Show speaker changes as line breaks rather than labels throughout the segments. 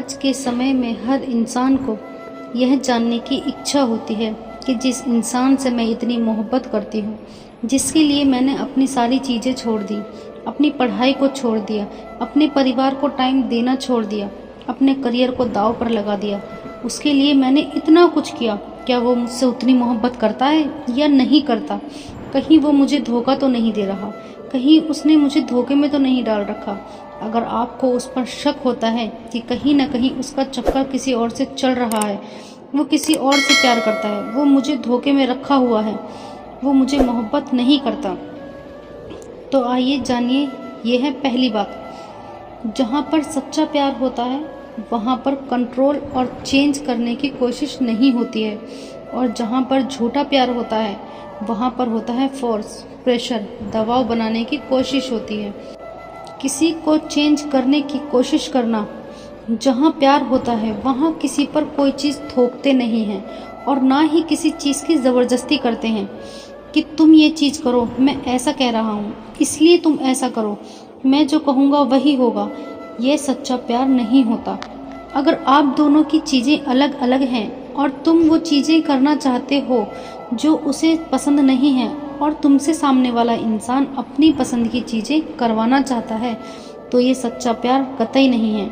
आज के समय में हर इंसान को यह जानने की इच्छा होती है कि जिस इंसान से मैं इतनी मोहब्बत करती हूँ, जिसके लिए मैंने अपनी सारी चीज़ें छोड़ दी, अपनी पढ़ाई को छोड़ दिया, अपने परिवार को टाइम देना छोड़ दिया, अपने करियर को दांव पर लगा दिया, उसके लिए मैंने इतना कुछ किया, क्या वो मुझसे उतनी मोहब्बत करता है या नहीं करता? कहीं वो मुझे धोखा तो नहीं दे रहा, कहीं उसने मुझे धोखे में तो नहीं डाल रखा। अगर आपको उस पर शक होता है कि कहीं ना कहीं उसका चक्कर किसी और से चल रहा है, वो किसी और से प्यार करता है, वो मुझे धोखे में रखा हुआ है, वो मुझे मोहब्बत नहीं करता, तो आइए जानिए। ये है पहली बात। जहाँ पर सच्चा प्यार होता है वहाँ पर कंट्रोल और चेंज करने की कोशिश नहीं होती है, और जहाँ पर झूठा प्यार होता है वहाँ पर होता है फोर्स, प्रेशर, दबाव बनाने की कोशिश होती है, किसी को चेंज करने की कोशिश करना। जहाँ प्यार होता है वहाँ किसी पर कोई चीज़ थोपते नहीं हैं और ना ही किसी चीज़ की ज़बरदस्ती करते हैं कि तुम ये चीज़ करो, मैं ऐसा कह रहा हूँ इसलिए तुम ऐसा करो, मैं जो कहूँगा वही होगा। ये सच्चा प्यार नहीं होता। अगर आप दोनों की चीज़ें अलग अलग हैं और तुम वो चीज़ें करना चाहते हो जो उसे पसंद नहीं है, और तुमसे सामने वाला इंसान अपनी पसंद की चीज़ें करवाना चाहता है, तो ये सच्चा प्यार कतई नहीं है।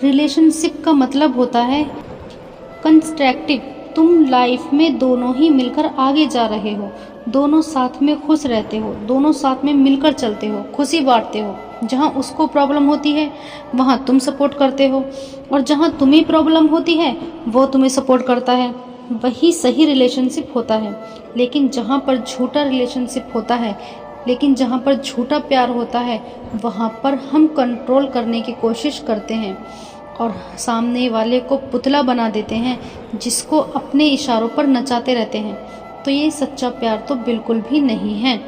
रिलेशनशिप का मतलब होता है कंस्ट्रक्टिव। तुम लाइफ में दोनों ही मिलकर आगे जा रहे हो, दोनों साथ में खुश रहते हो, दोनों साथ में मिलकर चलते हो, खुशी बांटते हो। जहाँ उसको प्रॉब्लम होती है वहाँ तुम सपोर्ट करते हो, और जहाँ तुम्हें प्रॉब्लम होती है वो तुम्हें सपोर्ट करता है। वही सही रिलेशनशिप होता है। लेकिन जहाँ पर झूठा रिलेशनशिप होता है, लेकिन जहाँ पर झूठा प्यार होता है, वहाँ पर हम कंट्रोल करने की कोशिश करते हैं और सामने वाले को पुतला बना देते हैं, जिसको अपने इशारों पर नचाते रहते हैं। तो ये सच्चा प्यार तो बिल्कुल भी नहीं है।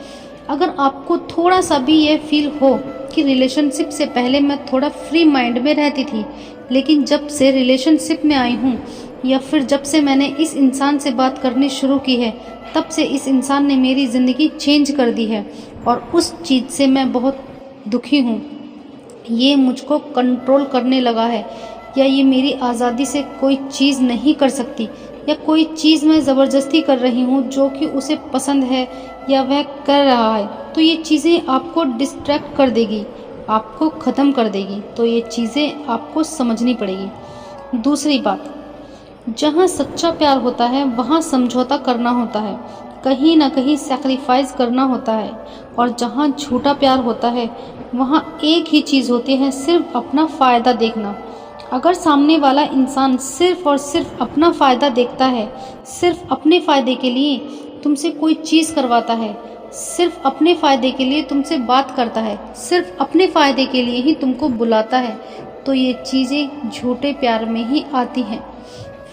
अगर आपको थोड़ा सा भी ये फील हो कि रिलेशनशिप से पहले मैं थोड़ा फ्री माइंड में रहती थी, लेकिन जब से रिलेशनशिप में आई हूँ या फिर जब से मैंने इस इंसान से बात करनी शुरू की है, तब से इस इंसान ने मेरी ज़िंदगी चेंज कर दी है और उस चीज़ से मैं बहुत दुखी हूँ। ये मुझको कंट्रोल करने लगा है, या ये मेरी आज़ादी से कोई चीज़ नहीं कर सकती, या कोई चीज़ मैं ज़बरदस्ती कर रही हूँ जो कि उसे पसंद है या वह कर रहा है, तो ये चीज़ें आपको डिस्ट्रैक्ट कर देगी, आपको ख़त्म कर देगी। तो ये चीज़ें आपको समझनी पड़ेगी। दूसरी बात, जहाँ सच्चा प्यार होता है वहाँ समझौता करना होता है, कहीं ना कहीं सैक्रिफाइस करना होता है, और जहाँ झूठा प्यार होता है वहाँ एक ही चीज़ होती है, सिर्फ अपना फ़ायदा देखना। अगर सामने वाला इंसान सिर्फ और सिर्फ अपना फ़ायदा देखता है, सिर्फ अपने फ़ायदे के लिए तुमसे कोई चीज़ करवाता है, सिर्फ अपने फ़ायदे के लिए तुमसे बात करता है, सिर्फ अपने फ़ायदे के लिए ही तुमको बुलाता है, तो ये चीज़ें झूठे प्यार में ही आती हैं।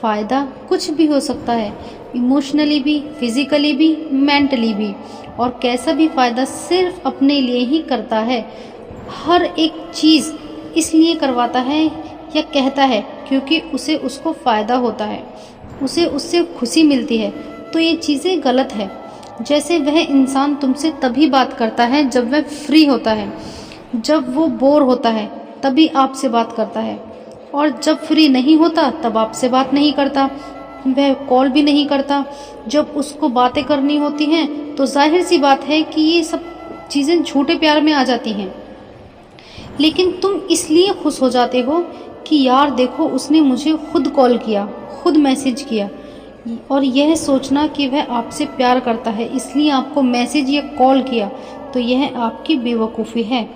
फ़ायदा कुछ भी हो सकता है, इमोशनली भी, फिज़िकली भी, मेंटली भी, और कैसा भी फ़ायदा सिर्फ अपने लिए ही करता है। हर एक चीज़ इसलिए करवाता है या कहता है क्योंकि उसे उसको फ़ायदा होता है, उसे उससे खुशी मिलती है। तो ये चीज़ें गलत है। जैसे वह इंसान तुमसे तभी बात करता है जब वह फ्री होता है, जब वो बोर होता है तभी आपसे बात करता है, और जब फ्री नहीं होता तब आपसे बात नहीं करता, वह कॉल भी नहीं करता। जब उसको बातें करनी होती हैं तो जाहिर सी बात है कि ये सब चीज़ें झूठे प्यार में आ जाती हैं। लेकिन तुम इसलिए खुश हो जाते हो कि यार देखो उसने मुझे खुद कॉल किया, खुद मैसेज किया, और यह सोचना कि वह आपसे प्यार करता है इसलिए आपको मैसेज या कॉल किया, तो यह आपकी बेवकूफ़ी है।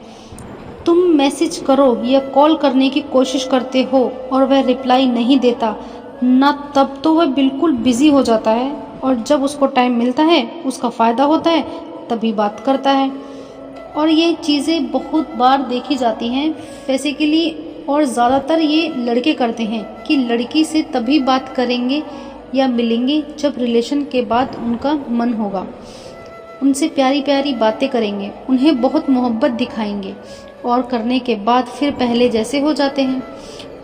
तुम मैसेज करो या कॉल करने की कोशिश करते हो और वह रिप्लाई नहीं देता ना, तब तो वह बिल्कुल बिज़ी हो जाता है, और जब उसको टाइम मिलता है, उसका फ़ायदा होता है, तभी बात करता है। और ये चीज़ें बहुत बार देखी जाती हैं बेसिकली, और ज़्यादातर ये लड़के करते हैं कि लड़की से तभी बात करेंगे या मिलेंगे जब रिलेशन के बाद उनका मन होगा, उनसे प्यारी प्यारी बातें करेंगे, उन्हें बहुत मोहब्बत दिखाएंगे, और करने के बाद फिर पहले जैसे हो जाते हैं।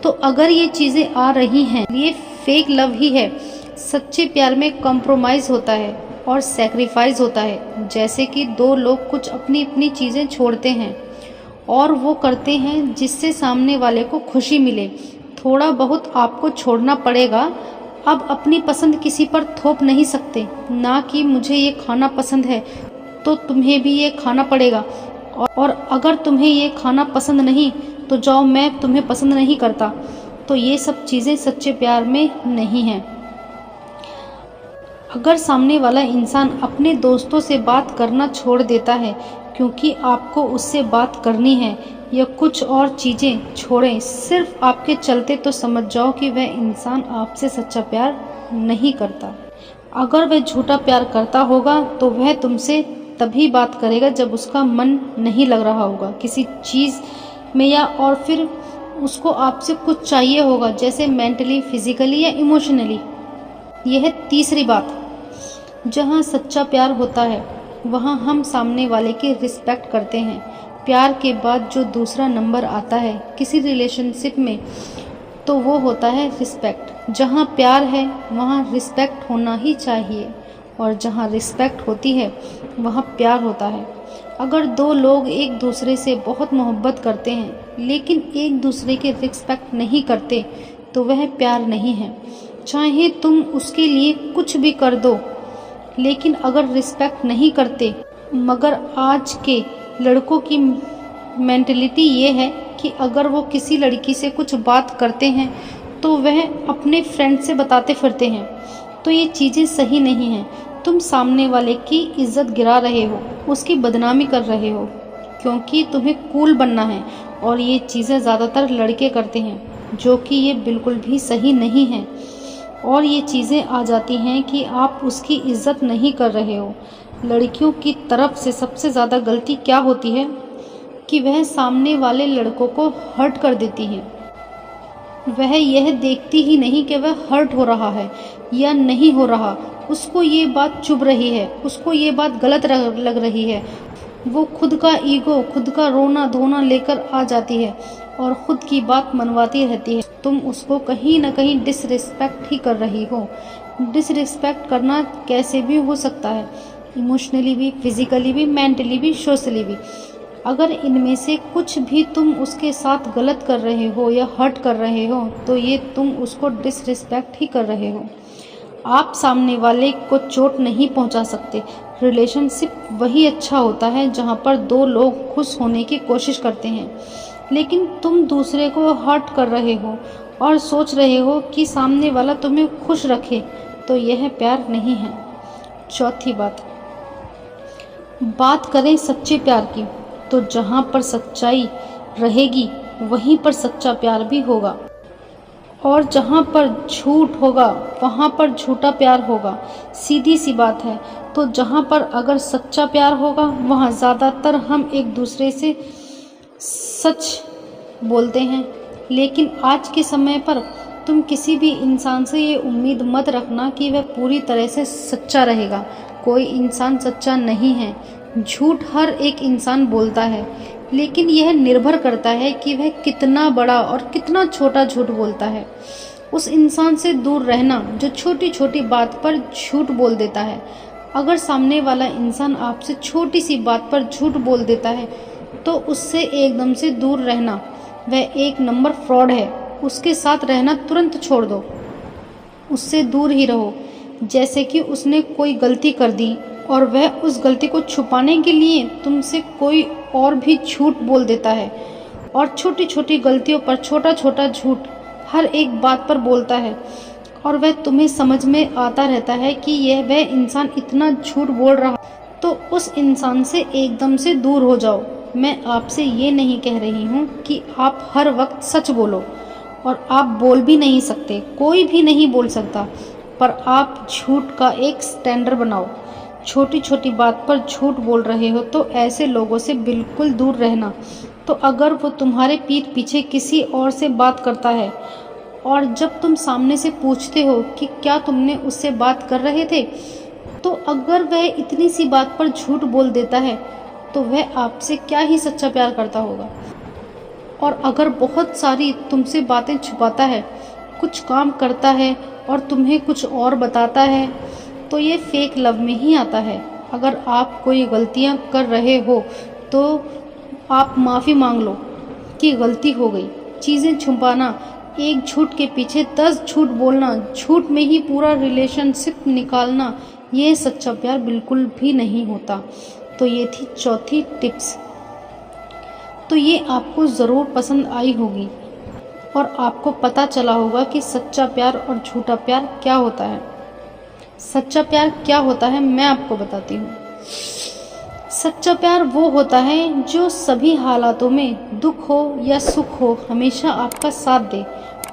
तो अगर ये चीज़ें आ रही हैं, ये फेक लव ही है। सच्चे प्यार में कॉम्प्रोमाइज़ होता है और सैक्रिफाइस होता है। जैसे कि दो लोग कुछ अपनी अपनी चीज़ें छोड़ते हैं और वो करते हैं जिससे सामने वाले को खुशी मिले। थोड़ा बहुत आपको छोड़ना पड़ेगा। अब अपनी पसंद किसी पर थोप नहीं सकते, ना कि मुझे ये खाना पसंद है तो तुम्हें भी ये खाना पड़ेगा, और अगर तुम्हें ये खाना पसंद नहीं तो जाओ, मैं तुम्हें पसंद नहीं करता। तो ये सब चीज़ें सच्चे प्यार में नहीं हैं। अगर सामने वाला इंसान अपने दोस्तों से बात करना छोड़ देता है क्योंकि आपको उससे बात करनी है, या कुछ और चीज़ें छोड़ें सिर्फ आपके चलते, तो समझ जाओ कि वह इंसान आपसे सच्चा प्यार नहीं करता। अगर वह झूठा प्यार करता होगा तो वह तुमसे तभी बात करेगा जब उसका मन नहीं लग रहा होगा किसी चीज़ में, या और फिर उसको आपसे कुछ चाहिए होगा, जैसे मेंटली, फिजिकली या इमोशनली। यह तीसरी बात, जहाँ सच्चा प्यार होता है वहाँ हम सामने वाले की रिस्पेक्ट करते हैं। प्यार के बाद जो दूसरा नंबर आता है किसी रिलेशनशिप में, तो वो होता है रिस्पेक्ट। जहाँ प्यार है वहाँ रिस्पेक्ट होना ही चाहिए, और जहाँ रिस्पेक्ट होती है वहाँ प्यार होता है। अगर दो लोग एक दूसरे से बहुत मोहब्बत करते हैं लेकिन एक दूसरे की रिस्पेक्ट नहीं करते, तो वह प्यार नहीं है। चाहे तुम उसके लिए कुछ भी कर दो, लेकिन अगर रिस्पेक्ट नहीं करते, मगर आज के लड़कों की मेंटलिटी ये है कि अगर वो किसी लड़की से कुछ बात करते हैं तो वह अपने फ्रेंड से बताते फिरते हैं। तो ये चीज़ें सही नहीं हैं। तुम सामने वाले की इज्जत गिरा रहे हो, उसकी बदनामी कर रहे हो, क्योंकि तुम्हें कूल बनना है, और ये चीज़ें ज़्यादातर लड़के करते हैं, जो कि ये बिल्कुल भी सही नहीं है। और ये चीज़ें आ जाती हैं कि आप उसकी इज्जत नहीं कर रहे हो। लड़कियों की तरफ से सबसे ज़्यादा गलती क्या होती है कि वह सामने वाले लड़कों को हर्ट कर देती हैं। वह यह देखती ही नहीं कि वह हर्ट हो रहा है या नहीं हो रहा, उसको ये बात चुभ रही है, उसको ये बात गलत लग रही है। वो खुद का ईगो, खुद का रोना धोना लेकर आ जाती है और खुद की बात मनवाती रहती है। तुम उसको कहीं ना कहीं डिसरिस्पेक्ट ही कर रही हो। डिसरिस्पेक्ट करना कैसे भी हो सकता है, इमोशनली भी, फिजिकली भी, मेंटली भी, सोशली भी। अगर इनमें से कुछ भी तुम उसके साथ गलत कर रहे हो या हर्ट कर रहे हो, तो ये तुम उसको डिसरिस्पेक्ट ही कर रहे हो। आप सामने वाले को चोट नहीं पहुंचा सकते। रिलेशनशिप वही अच्छा होता है जहां पर दो लोग खुश होने की कोशिश करते हैं, लेकिन तुम दूसरे को हर्ट कर रहे हो और सोच रहे हो कि सामने वाला तुम्हें खुश रखे, तो यह प्यार नहीं है। चौथी बात करें सच्चे प्यार की, तो जहां पर सच्चाई रहेगी वहीं पर सच्चा प्यार भी होगा, और जहाँ पर झूठ होगा वहाँ पर झूठा प्यार होगा। सीधी सी बात है। तो जहाँ पर अगर सच्चा प्यार होगा वहाँ ज़्यादातर हम एक दूसरे से सच बोलते हैं, लेकिन आज के समय पर तुम किसी भी इंसान से ये उम्मीद मत रखना कि वह पूरी तरह से सच्चा रहेगा। कोई इंसान सच्चा नहीं है। झूठ हर एक इंसान बोलता है, लेकिन यह निर्भर करता है कि वह कितना बड़ा और कितना छोटा झूठ बोलता है। उस इंसान से दूर रहना जो छोटी छोटी बात पर झूठ बोल देता है। अगर सामने वाला इंसान आपसे छोटी सी बात पर झूठ बोल देता है तो उससे एकदम से दूर रहना। वह एक नंबर फ्रॉड है। उसके साथ रहना तुरंत छोड़ दो, उससे दूर ही रहो। जैसे कि उसने कोई गलती कर दी और वह उस गलती को छुपाने के लिए तुमसे कोई और भी झूठ बोल देता है, और छोटी छोटी गलतियों पर छोटा छोटा झूठ हर एक बात पर बोलता है, और वह तुम्हें समझ में आता रहता है कि यह वह इंसान इतना झूठ बोल रहा, तो उस इंसान से एकदम से दूर हो जाओ। मैं आपसे ये नहीं कह रही हूँ कि आप हर वक्त सच बोलो, और आप बोल भी नहीं सकते, कोई भी नहीं बोल सकता, पर आप झूठ का एक स्टैंडर्ड बनाओ। छोटी छोटी बात पर झूठ बोल रहे हो तो ऐसे लोगों से बिल्कुल दूर रहना। तो अगर वो तुम्हारे पीठ पीछे किसी और से बात करता है, और जब तुम सामने से पूछते हो कि क्या तुमने उससे बात कर रहे थे, तो अगर वह इतनी सी बात पर झूठ बोल देता है तो वह आपसे क्या ही सच्चा प्यार करता होगा। और अगर बहुत सारी तुमसे बातें छुपाता है, कुछ काम करता है और तुम्हें कुछ और बताता है, तो ये फेक लव में ही आता है। अगर आप कोई गलतियां कर रहे हो तो आप माफ़ी मांग लो कि गलती हो गई। चीज़ें छुपाना, एक झूठ के पीछे 10 झूठ बोलना, झूठ में ही पूरा रिलेशनशिप निकालना, ये सच्चा प्यार बिल्कुल भी नहीं होता। तो ये थी चौथी टिप्स। तो ये आपको ज़रूर पसंद आई होगी और आपको पता चला होगा कि सच्चा प्यार और झूठा प्यार क्या होता है। सच्चा प्यार क्या होता है मैं आपको बताती हूँ। सच्चा प्यार वो होता है जो सभी हालातों में, दुख हो या सुख हो, हमेशा आपका साथ दे।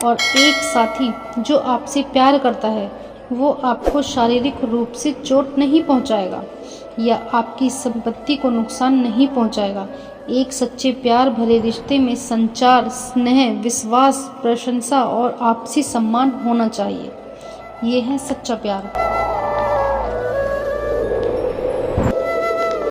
और एक साथी जो आपसे प्यार करता है वो आपको शारीरिक रूप से चोट नहीं पहुंचाएगा या आपकी संपत्ति को नुकसान नहीं पहुंचाएगा। एक सच्चे प्यार भरे रिश्ते में संचार, स्नेह, विश्वास, प्रशंसा और आपसी सम्मान होना चाहिए। ये है सच्चा प्यार।